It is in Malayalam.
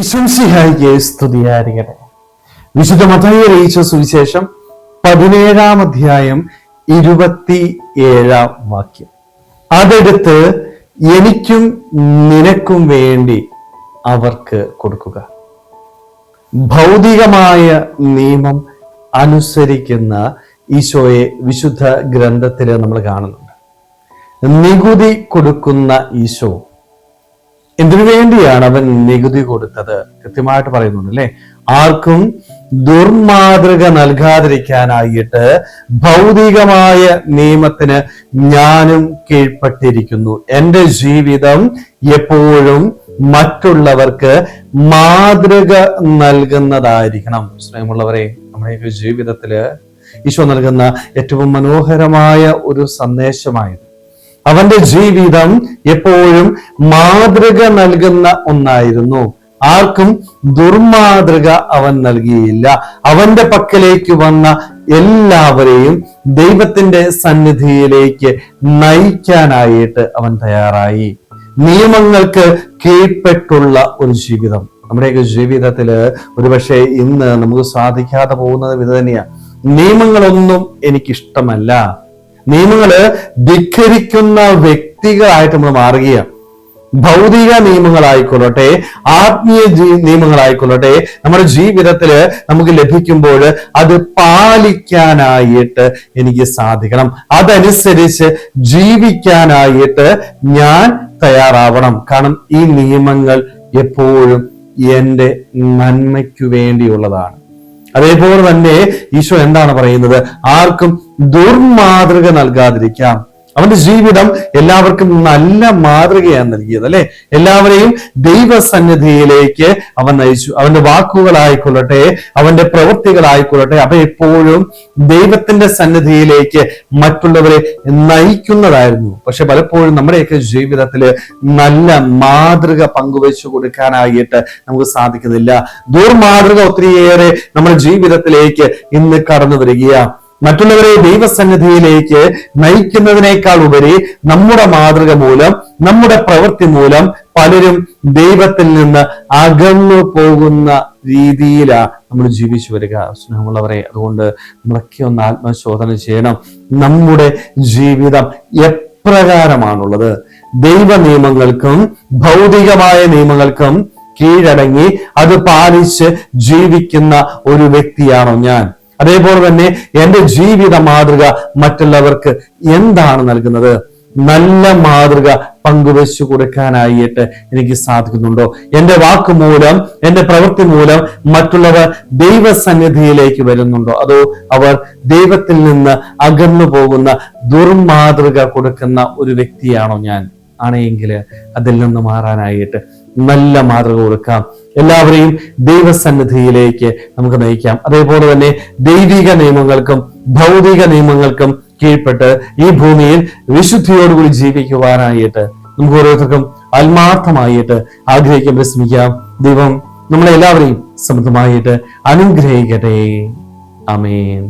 ഈശോമിശിഹായിക്ക് സ്തുതിയായിരിക്കട്ടെ. വിശുദ്ധ മത്തായി അറിയിച്ച സുവിശേഷം 17-ാം അധ്യായം 27-ാം വാക്യം. അതെടുത്ത് എനിക്കും നിനക്കും വേണ്ടി അവർക്ക് കൊടുക്കുക. ഭൗതികമായ നിയമം അനുസരിക്കുന്ന ഈശോയെ വിശുദ്ധ ഗ്രന്ഥത്തിൽ നമ്മൾ കാണുന്നുണ്ട്. നികുതി കൊടുക്കുന്ന ഈശോ എന്തിനു വേണ്ടിയാണ് അവൻ നികുതി കൊടുത്തത്? കൃത്യമായിട്ട് പറയുന്നുണ്ട് അല്ലെ. ആർക്കും ദുർമാതൃക നൽകാതിരിക്കാനായിട്ട് ഭൗതികമായ നിയമത്തിന് ഞാനും കീഴ്പ്പെട്ടിരിക്കുന്നു. എൻ്റെ ജീവിതം എപ്പോഴും മറ്റുള്ളവർക്ക് മാതൃക നൽകുന്നതായിരിക്കണം. സ്നേഹമുള്ളവരെ, നമ്മുടെ ജീവിതത്തില് ഈശോ നൽകുന്ന ഏറ്റവും മനോഹരമായ ഒരു സന്ദേശമായത് അവന്റെ ജീവിതം എപ്പോഴും മാതൃക നൽകുന്ന ഒന്നായിരുന്നു. ആർക്കും ദുർമാതൃക അവൻ നൽകിയില്ല. അവന്റെ പക്കലേക്ക് വന്ന എല്ലാവരെയും ദൈവത്തിന്റെ സന്നിധിയിലേക്ക് നയിക്കാനായിട്ട് അവൻ തയ്യാറായി. നിയമങ്ങൾക്ക് കീഴ്പ്പെട്ടുള്ള ഒരു ജീവിതം നമ്മുടെയൊക്കെ ജീവിതത്തില് ഒരുപക്ഷെ ഇന്ന് നമുക്ക് സാധിക്കാതെ പോകുന്നത് ഇത് തന്നെയാണ്. നിയമങ്ങളൊന്നും എനിക്കിഷ്ടമല്ല. നിയമങ്ങള് ധിക്കരിക്കുന്ന വ്യക്തികളായിട്ട് നമ്മൾ മാറുകയാണ്. ഭൗതിക നിയമങ്ങളായിക്കൊള്ളട്ടെ, ആത്മീയ നിയമങ്ങളായിക്കൊള്ളട്ടെ, നമ്മുടെ ജീവിതത്തില് നമുക്ക് ലഭിക്കുമ്പോൾ അത് പാലിക്കാനായിട്ട് എനിക്ക് സാധിക്കണം. അതനുസരിച്ച് ജീവിക്കാനായിട്ട് ഞാൻ തയ്യാറാവണം. കാരണം ഈ നിയമങ്ങൾ എപ്പോഴും എൻ്റെ നന്മയ്ക്കു വേണ്ടിയുള്ളതാണ്. അതേപോലെ തന്നെ ഈശോ എന്താണ് പറയുന്നത്? ആർക്കും ദുർമാതൃക നൽകാതിരിക്കാം. അവന്റെ ജീവിതം എല്ലാവർക്കും നല്ല മാതൃകയാണ് നൽകിയത് അല്ലെ. എല്ലാവരെയും ദൈവസന്നിധിയിലേക്ക് അവൻ നയിച്ചു. അവന്റെ വാക്കുകളായിക്കൊള്ളട്ടെ, അവന്റെ പ്രവൃത്തികളായിക്കൊള്ളട്ടെ, അവ എപ്പോഴും ദൈവത്തിന്റെ സന്നിധിയിലേക്ക് മറ്റുള്ളവരെ നയിക്കുന്നതായിരുന്നു. പക്ഷെ പലപ്പോഴും നമ്മുടെയൊക്കെ ജീവിതത്തില് നല്ല മാതൃക പങ്കുവെച്ചു കൊടുക്കാനായിട്ട് നമുക്ക് സാധിക്കുന്നില്ല. ദുർമാതൃക ഒത്തിരിയേറെ നമ്മുടെ ജീവിതത്തിലേക്ക് ഇന്ന് കടന്നു വരികയാണ്. മറ്റുള്ളവരെ ദൈവസന്നിധിയിലേക്ക് നയിക്കുന്നതിനേക്കാൾ ഉപരി നമ്മുടെ മാതൃക മൂലം, നമ്മുടെ പ്രവൃത്തി മൂലം പലരും ദൈവത്തിൽ നിന്ന് അകന്നു പോകുന്ന രീതിയിലാണ് നമ്മൾ ജീവിച്ചു വരിക. സ്നേഹമുള്ളവരെ, അതുകൊണ്ട് നമ്മളൊക്കെ ഒന്ന് ആത്മശോധന ചെയ്യണം. നമ്മുടെ ജീവിതം എപ്രകാരമാണുള്ളത്? ദൈവ നിയമങ്ങൾക്കും ഭൗതികമായ നിയമങ്ങൾക്കും കീഴടങ്ങി അത് പാലിച്ച് ജീവിക്കുന്ന ഒരു വ്യക്തിയാണോ ഞാൻ? അതേപോലെ തന്നെ എൻ്റെ ജീവിത മാതൃക മറ്റുള്ളവർക്ക് എന്താണ് നൽകുന്നത്? നല്ല മാതൃക പങ്കുവെച്ചു കൊടുക്കാനായിട്ട് എനിക്ക് സാധിക്കുന്നുണ്ടോ? എൻ്റെ വാക്കുമൂലം, എൻ്റെ പ്രവൃത്തി മൂലം മറ്റുള്ളവർ ദൈവസന്നിധിയിലേക്ക് വരുന്നുണ്ടോ? അതോ അവർ ദൈവത്തിൽ നിന്ന് അകന്നു പോകുന്ന ദുർമാതൃക കൊടുക്കുന്ന ഒരു വ്യക്തിയാണോ ഞാൻ? ആണെങ്കിൽ അതിൽ നിന്ന് മാറാനായിട്ട് നല്ല മാതൃക കൊടുക്കാം. എല്ലാവരെയും ദൈവസന്നിധിയിലേക്ക് നമുക്ക് നയിക്കാം. അതേപോലെ തന്നെ ദൈവിക നിയമങ്ങൾക്കും ഭൗതിക നിയമങ്ങൾക്കും കീഴ്പ്പെട്ട് ഈ ഭൂമിയിൽ വിശുദ്ധിയോടുകൂടി ജീവിക്കുവാനായിട്ട് നമുക്ക് ഓരോരുത്തർക്കും ആത്മാർത്ഥമായിട്ട് ആഗ്രഹിക്കാൻ ശ്രമിക്കാം. ദൈവം നമ്മളെല്ലാവരെയും സമൃദ്ധമായിട്ട് അനുഗ്രഹിക്കട്ടെ. ആമേൻ.